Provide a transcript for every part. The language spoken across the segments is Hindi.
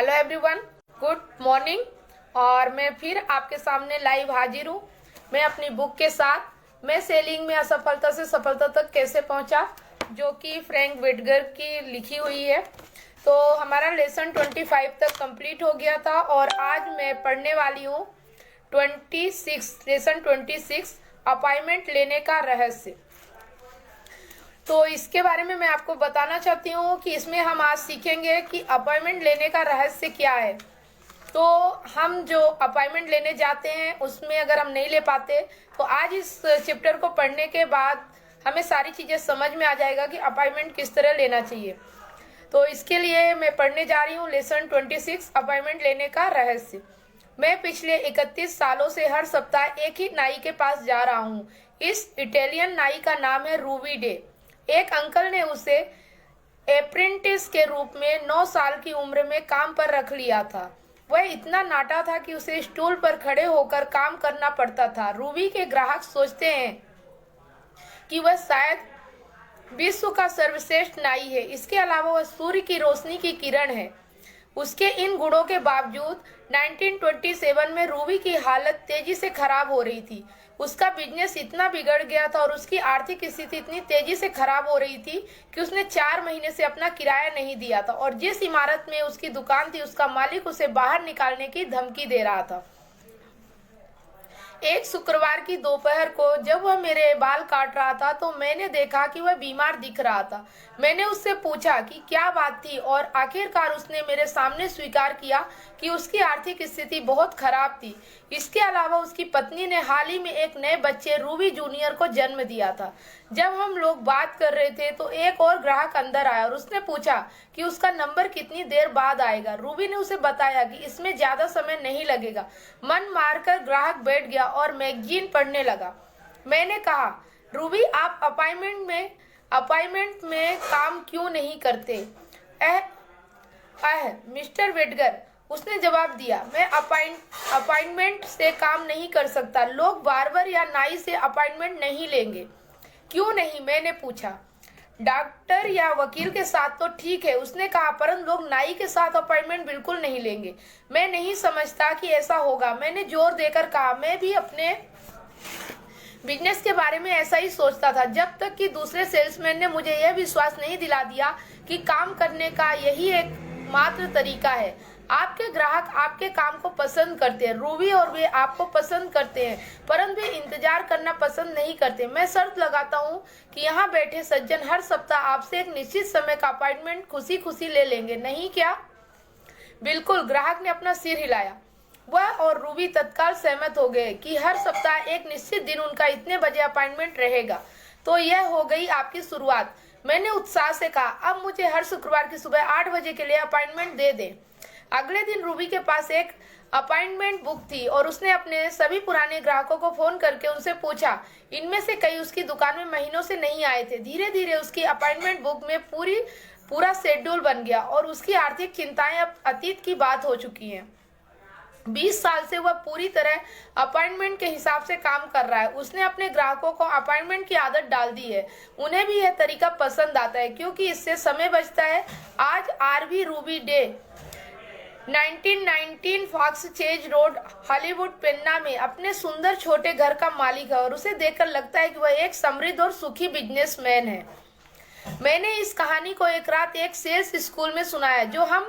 Hello everyone, good morning. और मैं फिर आपके सामने लाइव हाजिर हूँ। मैं अपनी बुक के साथ मैं सेलिंग में असफलता से सफलता तक कैसे पहुँचा, जो कि फ्रैंक वेटगर की लिखी हुई है। तो हमारा लेसन 25 तक कंप्लीट हो गया था और आज मैं पढ़ने वाली हूँ लेसन 26 अपॉइंटमेंट लेने का रहस्य। तो इसके बारे में मैं आपको बताना चाहती हूँ कि इसमें हम आज सीखेंगे कि अपॉइंटमेंट लेने का रहस्य क्या है। तो हम जो अपॉइंटमेंट लेने जाते हैं उसमें अगर हम नहीं ले पाते तो आज इस चैप्टर को पढ़ने के बाद हमें सारी चीज़ें समझ में आ जाएगा कि अपॉइंटमेंट किस तरह लेना चाहिए। तो इसके लिए मैं पढ़ने जा रही हूँ लेसन 26 अपॉइंटमेंट लेने का रहस्य। मैं पिछले 31 सालों से हर सप्ताह एक ही नाई के पास जा रहा हूँ। इस इटालियन नाई का नाम है रूबी डे। एक अंकल ने उसे अप्रेंटिस के रूप में 9 साल की उम्र में काम पर रख लिया था। वह इतना नाटा था कि उसे स्टूल पर खड़े होकर काम करना पड़ता था। रूबी के ग्राहक सोचते हैं कि वह शायद विश्व का सर्वश्रेष्ठ नाई है। इसके अलावा वह सूर्य की रोशनी की किरण है। उसके इन गुणों के बावजूद 1927 में रूबी की हालत तेजी से खराब हो रही थी। उसका बिजनेस इतना बिगड़ गया था और उसकी आर्थिक स्थिति इतनी तेजी से खराब हो रही थी कि उसने 4 महीने से अपना किराया नहीं दिया था और जिस इमारत में उसकी दुकान थी उसका मालिक उसे बाहर निकालने की धमकी दे रहा था। एक शुक्रवार की दोपहर को जब वह मेरे बाल काट रहा था तो मैंने देखा कि वह बीमार दिख रहा था। मैंने उससे पूछा कि क्या बात थी और आखिरकार उसने मेरे सामने स्वीकार किया कि उसकी आर्थिक स्थिति बहुत खराब थी। इसके अलावा उसकी पत्नी ने हाल ही में एक नए बच्चे रूबी जूनियर को जन्म दिया था। जब हम लोग बात कर रहे थे तो एक और ग्राहक अंदर आया और उसने पूछा कि उसका नंबर कितनी देर बाद आएगा। रूबी ने उसे बताया कि इसमें ज्यादा समय नहीं लगेगा। मन मारकर ग्राहक बैठ गया और मैगजीन पढ़ने लगा। मैंने कहा, रूबी आप अपॉइंटमेंट में काम क्यों नहीं करते? मिस्टर वेटगर, उसने जवाब दिया, मैं अपॉइंटमेंट से काम नहीं कर सकता। लोग बार्बर या नाई से अपॉइंटमेंट नहीं लेंगे। क्यों नहीं? मैंने पूछा। डॉक्टर या वकील के साथ तो ठीक है, उसने कहा, परंतु लोग नाई के साथ अपॉइंटमेंट बिल्कुल नहीं लेंगे। मैं नहीं समझता कि ऐसा होगा। मैंने जोर देकर कहा, मैं भी अपने बिजनेस के बारे में ऐसा ही सोचता था जब तक कि दूसरे सेल्समैन ने मुझे यह विश्वास नहीं दिला दिया कि काम करने का यही एक मात्र तरीका है। आपके ग्राहक आपके काम को पसंद करते हैं, रूबी, और वे आपको पसंद करते हैं, परंतु वे इंतजार करना पसंद नहीं करते। मैं शर्त लगाता हूँ कि यहाँ बैठे सज्जन हर सप्ताह आपसे एक निश्चित समय का अपॉइंटमेंट खुशी खुशी ले लेंगे, नहीं क्या? बिल्कुल, ग्राहक ने अपना सिर हिलाया। वह और रूबी तत्काल सहमत हो गए कि हर सप्ताह एक निश्चित दिन उनका इतने बजे अपॉइंटमेंट रहेगा। तो यह हो गई आपकी शुरुआत। मैंने उत्साह से कहा, अब मुझे हर शुक्रवार की सुबह 8 बजे के लिए अपॉइंटमेंट दे दें। अगले दिन रूबी के पास एक अपॉइंटमेंट बुक थी और उसने अपने सभी पुराने ग्राहकों को फोन करके उनसे पूछा। इनमें से कई उसकी दुकान में महीनों से नहीं आए थे। धीरे धीरे उसकी अपॉइंटमेंट बुक में पूरा शेड्यूल बन गया और उसकी आर्थिक चिंताएं अब अतीत की बात हो चुकी हैं। 20 साल से वह पूरी तरह अपॉइंटमेंट के हिसाब से काम कर रहा है। उसने अपने ग्राहकों को अपॉइंटमेंट की आदत डाल दी है। उन्हें भी यह तरीका पसंद आता है क्योंकि इससे समय बचता है। आज आरवी रूबी डे 1919 Fox Chase Road, Hollywood, Penna में अपने सुंदर छोटे घर का मालिक है और उसे देखकर लगता है कि वह एक समृद्ध और सुखी बिजनेसमैन है। मैंने इस कहानी को एक रात एक सेल्स स्कूल में सुनाया जो हम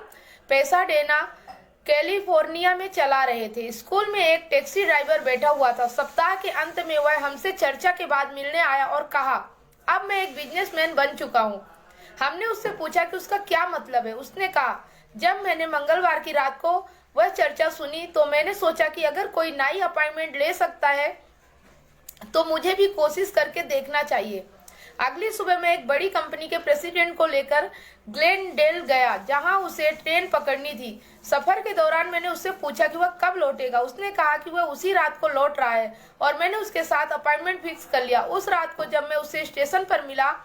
पेसाडेना, कैलिफोर्निया में चला रहे थे। स्कूल में एक टैक्सी ड्राइवर बैठा हुआ था। सप्ताह के अंत में वह हमसे चर्चा के बाद मिलने आया और कहा, अब मैं एक बिजनेसमैन बन चुका हूँ। हमने उससे पूछा कि उसका क्या मतलब है। उसने कहा, जब मैंने मंगलवार की रात को वह चर्चा सुनी तो मैंने सोचा कि अगर कोई नाई अपॉइंटमेंट ले सकता है तो मुझे भी कोशिश करके देखना चाहिए। अगली सुबह मैं एक बड़ी कंपनी के प्रेसिडेंट को लेकर ग्लेनडेल गया जहां उसे ट्रेन पकड़नी थी। सफर के दौरान मैंने उससे पूछा कि वह कब लौटेगा। उसने कहा कि वह उसी रात को लौट रहा है और मैंने उसके साथ अपॉइंटमेंट फिक्स कर लिया। उस रात को जब मैं उसे स्टेशन पर मिला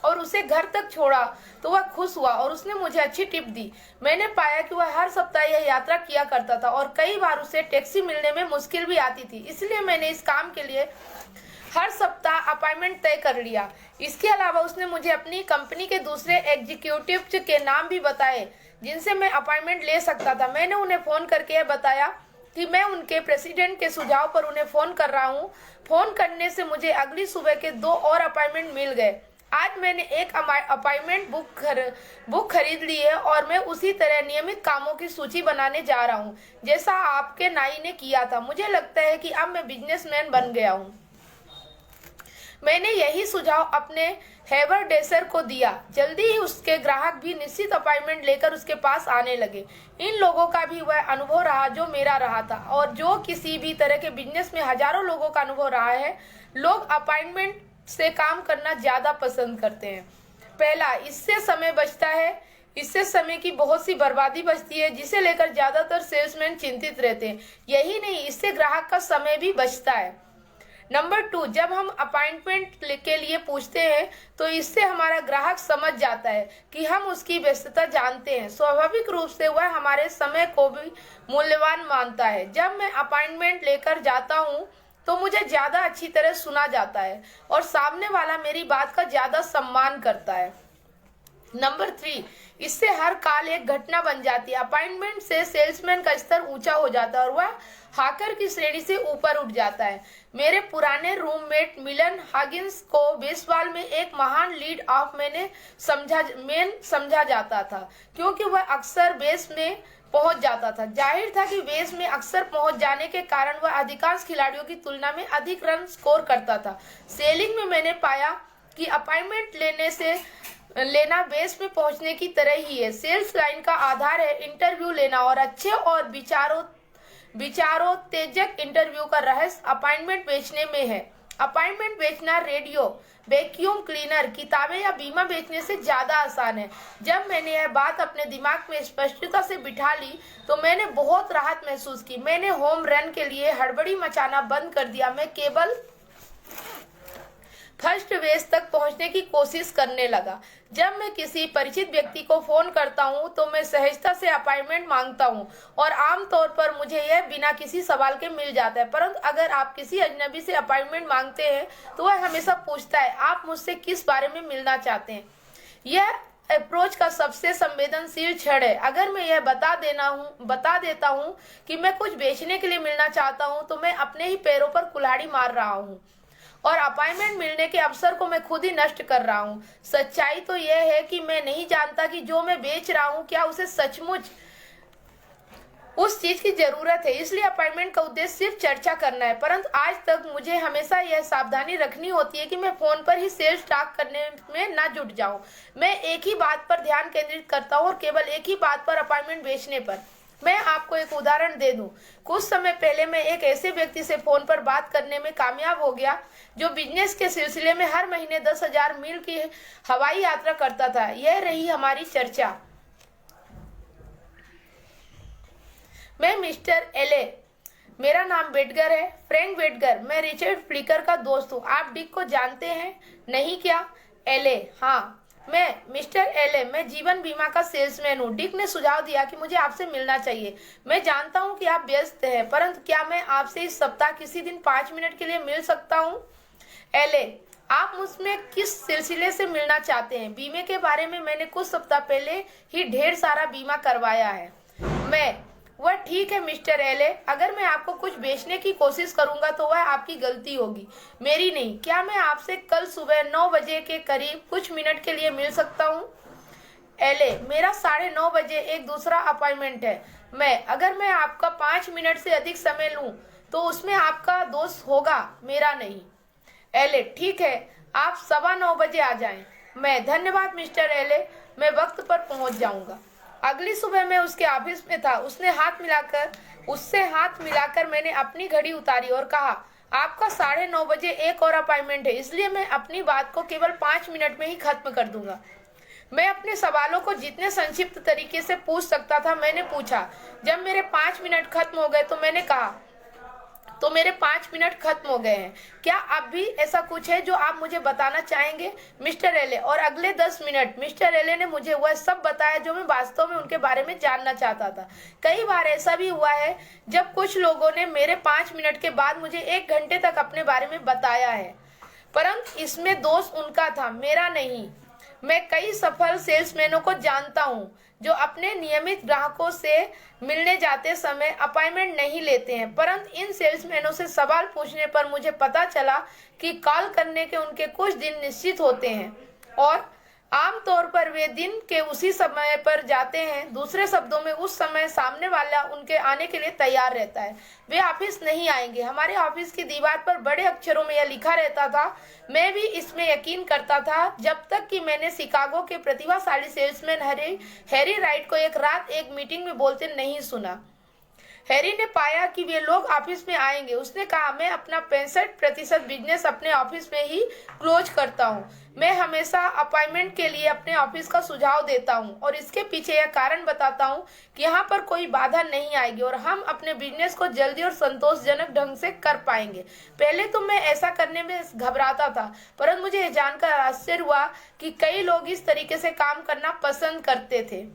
और उसे घर तक छोड़ा तो वह खुश हुआ और उसने मुझे अच्छी टिप दी। मैंने पाया कि वह हर सप्ताह यह यात्रा किया करता था और कई बार उसे टैक्सी मिलने में मुश्किल भी आती थी। इसलिए मैंने इस काम के लिए हर सप्ताह अपॉइंटमेंट तय कर लिया। इसके अलावा उसने मुझे अपनी कंपनी के दूसरे एग्जीक्यूटिव के नाम भी बताए जिनसे मैं अपॉइंटमेंट ले सकता था। मैंने उन्हें फ़ोन करके यह बताया कि मैं उनके प्रेसिडेंट के सुझाव पर उन्हें फ़ोन कर रहा हूँ। फ़ोन करने से मुझे अगली सुबह के 2 और अपॉइंटमेंट मिल गए। आज मैंने एक अपॉइंटमेंट बुक खरीद ली है और मैं उसी तरह नियमित कामों की सूची बनाने जा रहा हूँ, जैसा आपके नाई ने किया था। मुझे लगता है कि अब मैं बिजनेसमैन बन गया हूँ। मैंने यही सुझाव अपने हेवरडेसर को दिया। जल्दी ही उसके ग्राहक भी निश्चित अपॉइंटमेंट लेकर उसके पास आने लगे। इन लोगों का भी वह अनुभव रहा जो मेरा रहा था, और जो किसी भी तरह के बिजनेस में हजारों लोगों का अनुभव रहा है। लोग अपॉइंटमेंट से काम करना ज्यादा पसंद करते हैं। पहला, इससे समय बचता है। इससे समय की बहुत सी बर्बादी बचती है, जिसे लेकर ज्यादातर सेल्समैन चिंतित रहते हैं। यही नहीं, इससे ग्राहक का समय भी बचता है। नंबर 2, जब हम अपॉइंटमेंट के लिए पूछते हैं तो इससे हमारा ग्राहक समझ जाता है कि हम उसकी व्यस्तता जानते हैं। स्वाभाविक रूप से वह हमारे समय को भी मूल्यवान मानता है। जब मैं अपॉइंटमेंट लेकर जाता हूँ तो मुझे ज्यादा अच्छी तरह सुना जाता है और सामने वाला मेरी बात का ज्यादा सम्मान करता है। नंबर 3, इससे हर काल एक घटना बन जाती है। अपॉइंटमेंट से सेल्समैन का स्तर ऊंचा हो जाता है और वह हाकर की श्रेणी से ऊपर उठ जाता है। मेरे पुराने रूममेट मिलन हागिंस को बेसबॉल में एक महान लीड ऑफ मैन समझा जाता था, क्योंकि वह अक्सर बेस में पहुंच जाता था। जाहिर था कि बेस में अक्सर पहुंच जाने के कारण वह अधिकांश खिलाड़ियों की तुलना में अधिक रन स्कोर करता था। सेलिंग में मैंने पाया कि अपॉइंटमेंट लेना बेस में पहुंचने की तरह ही है। सेल्स लाइन का आधार है इंटरव्यू लेना, और अच्छे और विचारोत्तेजक इंटरव्यू का रहस्य अपॉइंटमेंट बेचने में है। अपॉइंटमेंट बेचना रेडियो, वैक्यूम क्लीनर, किताबें या बीमा बेचने से ज्यादा आसान है। जब मैंने यह बात अपने दिमाग में स्पष्टता से बिठा ली तो मैंने बहुत राहत महसूस की। मैंने होम रन के लिए हड़बड़ी मचाना बंद कर दिया। मैं केवल फर्स्ट बेस तक पहुंचने की कोशिश करने लगा। जब मैं किसी परिचित व्यक्ति को फोन करता हूं तो मैं सहजता से अपॉइंटमेंट मांगता हूं, और आमतौर पर मुझे यह बिना किसी सवाल के मिल जाता है। परंतु अगर आप किसी अजनबी से अपॉइंटमेंट मांगते हैं तो वह हमेशा पूछता है, आप मुझसे किस बारे में मिलना चाहते हैं। यह अप्रोच का सबसे संवेदनशील क्षण है। अगर मैं यह बता देता हूं कि मैं कुछ बेचने के लिए मिलना चाहता हूं तो मैं अपने ही पैरों पर कुल्हाड़ी मार रहा हूं और अपॉइंटमेंट मिलने के अवसर को मैं खुद ही नष्ट कर रहा हूँ। सच्चाई तो यह है कि मैं नहीं जानता कि जो मैं बेच रहा हूँ क्या उसे सचमुच उस चीज की जरूरत है। इसलिए अपॉइंटमेंट का उद्देश्य सिर्फ चर्चा करना है। परंतु आज तक मुझे हमेशा यह सावधानी रखनी होती है कि मैं फोन पर ही सेल्स टॉक करने में न जुट जाऊं। मैं एक ही बात पर ध्यान केंद्रित करता हूं और केवल एक ही बात पर, अपॉइंटमेंट बेचने पर। मैं आपको एक उदाहरण दे दूं। कुछ समय पहले मैं एक ऐसे व्यक्ति से फोन पर बात करने में कामयाब हो गया जो बिजनेस के सिलसिले में हर महीने 10,000 मील की हवाई यात्रा करता था। यह रही हमारी चर्चा। मैं मिस्टर एले, मेरा नाम वेटगर है, फ्रैंक वेटगर। मैं रिचर्ड फ्लिकर का दोस्त हूँ। आप डिक को जानते हैं नहीं क्या? एले, हाँ, मैं मिस्टर एले, मैं जीवन बीमा का सेल्समैन हूँ। डिक ने सुझाव दिया कि मुझे आपसे मिलना चाहिए। मैं जानता हूँ कि आप व्यस्त हैं, परंतु क्या मैं आपसे इस सप्ताह किसी दिन 5 मिनट के लिए मिल सकता हूँ? एले, आप मुझमें किस सिलसिले से मिलना चाहते हैं? बीमे के बारे में मैंने कुछ सप्ताह पहले ही ढेर सारा बीमा करवाया है। वह ठीक है मिस्टर एले, अगर मैं आपको कुछ बेचने की कोशिश करूंगा तो वह आपकी गलती होगी, मेरी नहीं। क्या मैं आपसे कल सुबह 9 बजे के करीब कुछ मिनट के लिए मिल सकता हूँ? एले, मेरा 9:30 बजे एक दूसरा अपॉइंटमेंट है। अगर मैं आपका 5 मिनट से अधिक समय लूं तो उसमें आपका दोष होगा, मेरा नहीं। एले, ठीक है, आप 9:15 बजे आ जाएं। धन्यवाद मिस्टर एले, मैं वक्त पर पहुंच जाऊंगा। अगली सुबह मैं उसके ऑफिस में था। उससे हाथ मिलाकर मैंने अपनी घड़ी उतारी और कहा, आपका 9:30 बजे एक और अपॉइंटमेंट है, इसलिए मैं अपनी बात को केवल 5 मिनट में ही खत्म कर दूंगा। मैं अपने सवालों को जितने संक्षिप्त तरीके से पूछ सकता था मैंने पूछा। जब मेरे 5 मिनट खत्म हो गए तो मैंने कहा, तो मेरे 5 मिनट खत्म हो गए हैं। क्या अब भी ऐसा कुछ है जो आप मुझे बताना चाहेंगे मिस्टर एले? और अगले 10 मिनट मिस्टर एले ने मुझे वह सब बताया जो मैं वास्तव में उनके बारे में जानना चाहता था। कई बार ऐसा भी हुआ है जब कुछ लोगों ने मेरे 5 मिनट के बाद मुझे 1 घंटे तक अपने बारे में बताया है, परंतु इसमें दोष उनका था, मेरा नहीं। मैं कई सफल सेल्समैनों को जानता हूँ जो अपने नियमित ग्राहकों से मिलने जाते समय अपॉइंटमेंट नहीं लेते हैं, परंतु इन सेल्समैनों से सवाल पूछने पर मुझे पता चला कि कॉल करने के उनके कुछ दिन निश्चित होते हैं और आमतौर पर वे दिन के उसी समय पर जाते हैं। दूसरे शब्दों में उस समय सामने वाला उनके आने के लिए तैयार रहता है। वे ऑफिस नहीं आएंगे। हमारे ऑफिस की दीवार पर बड़े अक्षरों में यह लिखा रहता था। मैं भी इसमें यकीन करता था जब तक कि मैंने शिकागो के प्रतिभाशाली सेल्समैन हैरी राइट को एक रात एक मीटिंग में बोलते नहीं सुना। हैरी ने पाया कि वे लोग ऑफिस में आएंगे। उसने कहा, मैं अपना 65% बिजनेस अपने ऑफिस में ही क्लोज करता हूँ। मैं हमेशा अपॉइंटमेंट के लिए अपने ऑफिस का सुझाव देता हूँ और इसके पीछे यह कारण बताता हूँ कि यहाँ पर कोई बाधा नहीं आएगी और हम अपने बिजनेस को जल्दी और संतोषजनक ढंग से कर पाएंगे। पहले तो मैं ऐसा करने में घबराता था, परंतु मुझे यह जानकर आश्चर्य हुआ कि कई लोग इस तरीके से काम करना पसंद करते थे।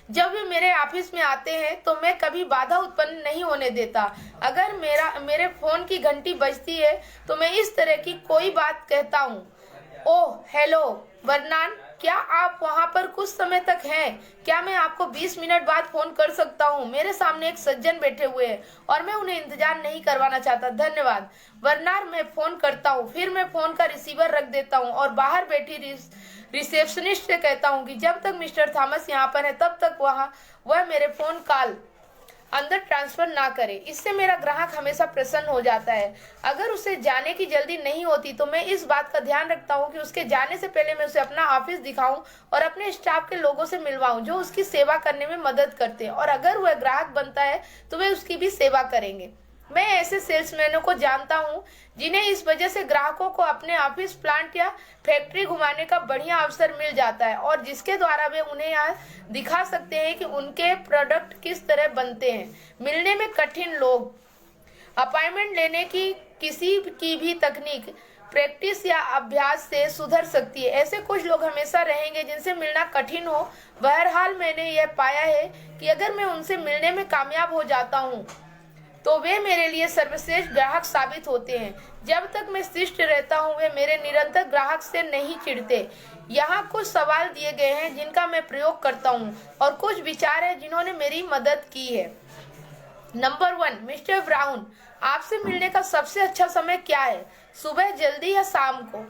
जब वे मेरे ऑफिस में आते हैं तो मैं कभी बाधा उत्पन्न नहीं होने देता। अगर मेरे फोन की घंटी बजती है तो मैं इस तरह की कोई बात कहता हूँ, ओह हेलो वर्नन, क्या आप वहाँ पर कुछ समय तक हैं? क्या मैं आपको 20 मिनट बाद फोन कर सकता हूँ? मेरे सामने एक सज्जन बैठे हुए हैं और मैं उन्हें इंतजार नहीं करवाना चाहता। धन्यवाद वर्नन, मैं फोन करता हूँ। फिर मैं फोन का रिसीवर रख देता हूँ और बाहर बैठी रिसेप्शनिस्ट से कहता हूँ कि जब तक मिस्टर थॉमस यहाँ पर है तब तक वह मेरे फोन कॉल अंदर ट्रांसफर ना करे। इससे मेरा ग्राहक हमेशा प्रसन्न हो जाता है। अगर उसे जाने की जल्दी नहीं होती तो मैं इस बात का ध्यान रखता हूँ कि उसके जाने से पहले मैं उसे अपना ऑफिस दिखाऊं और अपने स्टाफ के लोगों से मिलवाऊं जो उसकी सेवा करने में मदद करते हैं, और अगर वह ग्राहक बनता है तो वे उसकी भी सेवा करेंगे। मैं ऐसे सेल्समैनों को जानता हूं जिन्हें इस वजह से ग्राहकों को अपने ऑफिस, प्लांट या फैक्ट्री घुमाने का बढ़िया अवसर मिल जाता है और जिसके द्वारा वे उन्हें यहाँ दिखा सकते हैं कि उनके प्रोडक्ट किस तरह बनते हैं। मिलने में कठिन लोग, अपॉइंटमेंट लेने की किसी की भी तकनीक प्रैक्टिस या अभ्यास से सुधर सकती है। ऐसे कुछ लोग हमेशा रहेंगे जिनसे मिलना कठिन हो। बहरहाल मैंने यह पाया है कि अगर मैं उनसे मिलने में कामयाब हो जाता हूँ तो वे मेरे लिए सर्वश्रेष्ठ ग्राहक साबित होते हैं। जब तक मैं शिष्ट रहता हूँ वे मेरे निरंतर ग्राहक से नहीं चिढ़ते। यहाँ कुछ सवाल दिए गए हैं जिनका मैं प्रयोग करता हूँ और कुछ विचार हैं जिन्होंने मेरी मदद की है। नंबर 1, मिस्टर ब्राउन, आपसे मिलने का सबसे अच्छा समय क्या है? सुबह जल्दी या शाम को?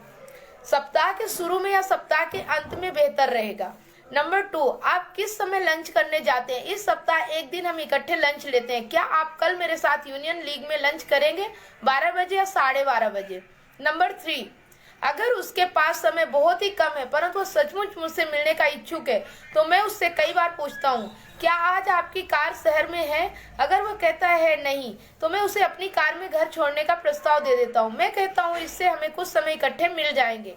सप्ताह के शुरू में या सप्ताह के अंत में बेहतर रहेगा? नंबर 2, आप किस समय लंच करने जाते हैं? इस सप्ताह एक दिन हम इकट्ठे लंच लेते हैं। क्या आप कल मेरे साथ यूनियन लीग में लंच करेंगे 12 बजे या 12:30 बजे? नंबर 3, अगर उसके पास समय बहुत ही कम है परंतु वो सचमुच मुझसे मिलने का इच्छुक है तो मैं उससे कई बार पूछता हूँ, क्या आज आपकी कार शहर में है? अगर वो कहता है नहीं तो मैं उसे अपनी कार में घर छोड़ने का प्रस्ताव दे देता हूँ। मैं कहता हूँ इससे हमें कुछ समय इकट्ठे मिल जाएंगे।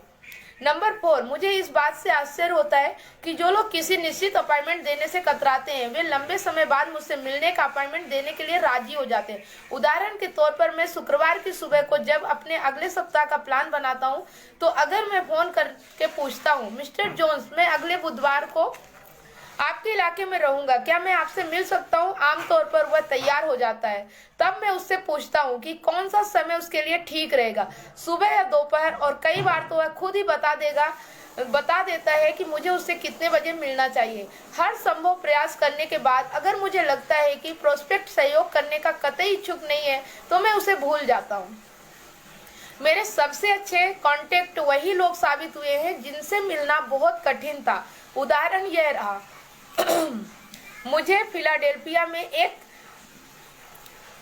नंबर 4, मुझे इस बात से आश्चर्य होता है कि जो लोग किसी निश्चित अपॉइंटमेंट देने से कतराते हैं वे लंबे समय बाद मुझसे मिलने का अपॉइंटमेंट देने के लिए राजी हो जाते हैं। उदाहरण के तौर पर मैं शुक्रवार की सुबह को जब अपने अगले सप्ताह का प्लान बनाता हूं तो अगर मैं फोन करके पूछता हूं, मिस्टर जोन्स, मैं अगले बुधवार को आपके इलाके में रहूंगा, क्या मैं आपसे मिल सकता हूँ? आमतौर पर वह तैयार हो जाता है। तब मैं उससे पूछता हूँ कि कौन सा समय उसके लिए ठीक रहेगा, सुबह या दोपहर, और कई बार तो वह खुद ही बता देता है कि मुझे उससे कितने बजे मिलना चाहिए। हर संभव प्रयास करने के बाद अगर मुझे लगता है कि प्रोस्पेक्ट सहयोग करने का कतई इच्छुक नहीं है तो मैं उसे भूल जाता हूँ। मेरे सबसे अच्छे कॉन्टेक्ट वही लोग साबित हुए हैं जिनसे मिलना बहुत कठिन था। उदाहरण यह रहा, मुझे फिलाडेल्फिया में एक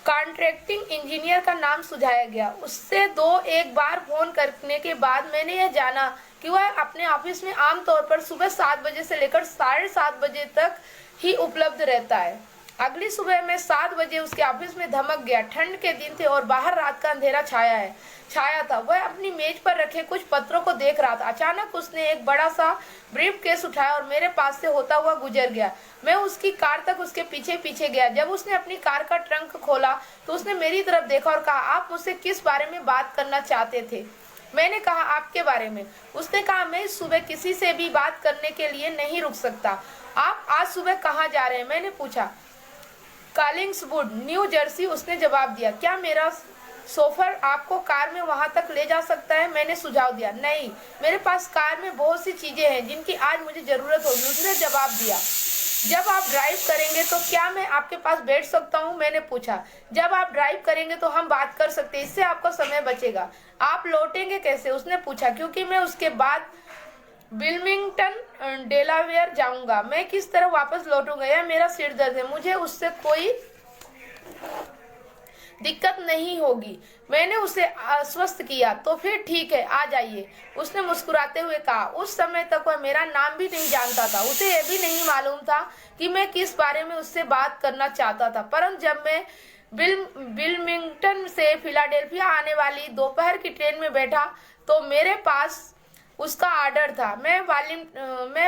कॉन्ट्रैक्टिंग इंजीनियर का नाम सुझाया गया। उससे एक बार फोन करने के बाद मैंने यह जाना कि वह अपने ऑफिस में आमतौर पर सुबह 7 बजे से लेकर 7:30 बजे तक ही उपलब्ध रहता है। अगली सुबह मैं 7 बजे उसके ऑफिस में धमक गया। ठंड के दिन थे और बाहर रात का अंधेरा छाया था। वह अपनी मेज पर रखे कुछ पत्रों को देख रहा था। अचानक उसने एक बड़ा सा ब्रीफ केस उठाया और मेरे पास से होता हुआ गुजर गया। मैं उसकी कार तक उसके पीछे पीछे गया। जब उसने अपनी कार का ट्रंक खोला तो उसने मेरी तरफ देखा और कहा, आप मुझसे किस बारे में बात करना चाहते थे? मैंने कहा, आपके बारे में। उसने कहा, मैं इस सुबह किसी से भी बात करने के लिए नहीं रुक सकता। आप आज सुबह कहाँ जा रहे हैं? मैंने पूछा। कॉलिंग्सवुड, न्यू जर्सी, उसने जवाब दिया। क्या मेरा शोफर आपको कार में वहां तक ले जा सकता है? मैंने सुझाव दिया। नहीं, मेरे पास कार में बहुत सी चीजें हैं जिनकी आज मुझे जरूरत होगी, उसने जवाब दिया। जब आप ड्राइव करेंगे तो क्या मैं आपके पास बैठ सकता हूँ? मैंने पूछा। जब आप ड्राइव करेंगे तो हम बात कर सकते हैं, इससे आपका समय बचेगा। आप लौटेंगे कैसे? उसने पूछा। क्योंकि मैं उसके बाद विल्मिंगटन डेलावेयर जाऊंगा। मैं किस तरह वापस लौटूंगा? यह मेरा सिर दर्द है, मुझे उससे कोई दिक्कत नहीं होगी। मैंने उसे आश्वस्त किया। तो फिर ठीक है, आ जाइए, उसने मुस्कुराते हुए कहा। उस समय तक वह मेरा नाम भी नहीं जानता था। उसे यह भी नहीं मालूम था कि मैं किस बारे में उससे बात करना चाहता था। परंतु जब मैं विल्मिंगटन से फिलाडेल्फिया आने वाली दोपहर की ट्रेन में बैठा तो मेरे पास उसका ऑर्डर था। मैं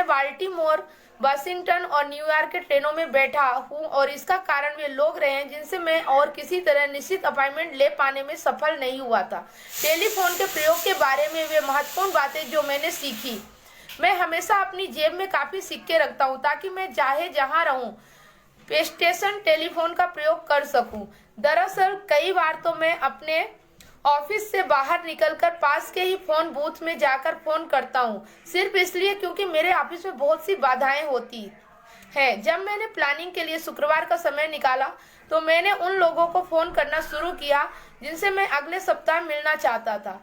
बाल्टीमोर, वाशिंगटन और न्यूयॉर्क के ट्रेनों में बैठा हूँ और इसका कारण वे लोग रहे हैं जिनसे मैं और किसी तरह निश्चित अपॉइंटमेंट ले पाने में सफल नहीं हुआ था। टेलीफोन के प्रयोग के बारे में वे महत्वपूर्ण बातें जो मैंने सीखी। मैं हमेशा अपनी जेब में काफी सिक्के रखता हूँ ताकि मैं चाहे जहाँ रहूँ स्टेशन टेलीफोन का प्रयोग कर सकूं। दरअसल कई बार तो मैं अपने ऑफिस से बाहर निकलकर पास के ही फोन बूथ में जाकर फोन करता हूँ, सिर्फ इसलिए क्योंकि मेरे ऑफिस में बहुत सी बाधाएं होती है। जब मैंने प्लानिंग के लिए शुक्रवार का समय निकाला तो मैंने उन लोगों को फोन करना शुरू किया जिनसे मैं अगले सप्ताह मिलना चाहता था।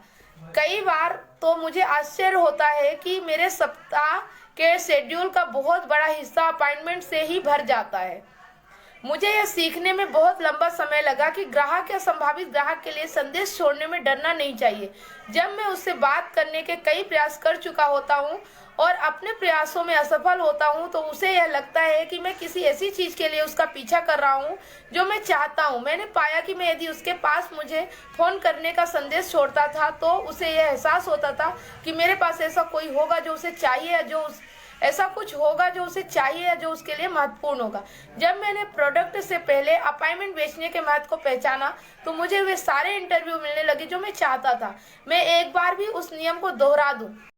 कई बार तो मुझे आश्चर्य होता है कि मेरे सप्ताह के शेड्यूल का बहुत बड़ा हिस्सा अपॉइंटमेंट से ही भर जाता है। मुझे यह सीखने में बहुत लंबा समय लगा कि ग्राहक या संभावित ग्राहक के लिए संदेश छोड़ने में डरना नहीं चाहिए। जब मैं उससे बात करने के कई प्रयास कर चुका होता हूँ और अपने प्रयासों में असफल होता हूँ तो उसे यह लगता है कि मैं किसी ऐसी चीज के लिए उसका पीछा कर रहा हूँ जो मैं चाहता हूँ। मैंने पाया कि मैं यदि उसके पास मुझे फोन करने का संदेश छोड़ता था तो उसे यह एहसास होता था कि मेरे पास ऐसा कोई होगा जो उसे चाहिए या ऐसा कुछ होगा जो उसे चाहिए या जो उसके लिए महत्वपूर्ण होगा। जब मैंने प्रोडक्ट से पहले अपॉइंटमेंट बेचने के महत्व को पहचाना तो मुझे वे सारे इंटरव्यू मिलने लगे जो मैं चाहता था। मैं एक बार भी उस नियम को दोहरा दूं।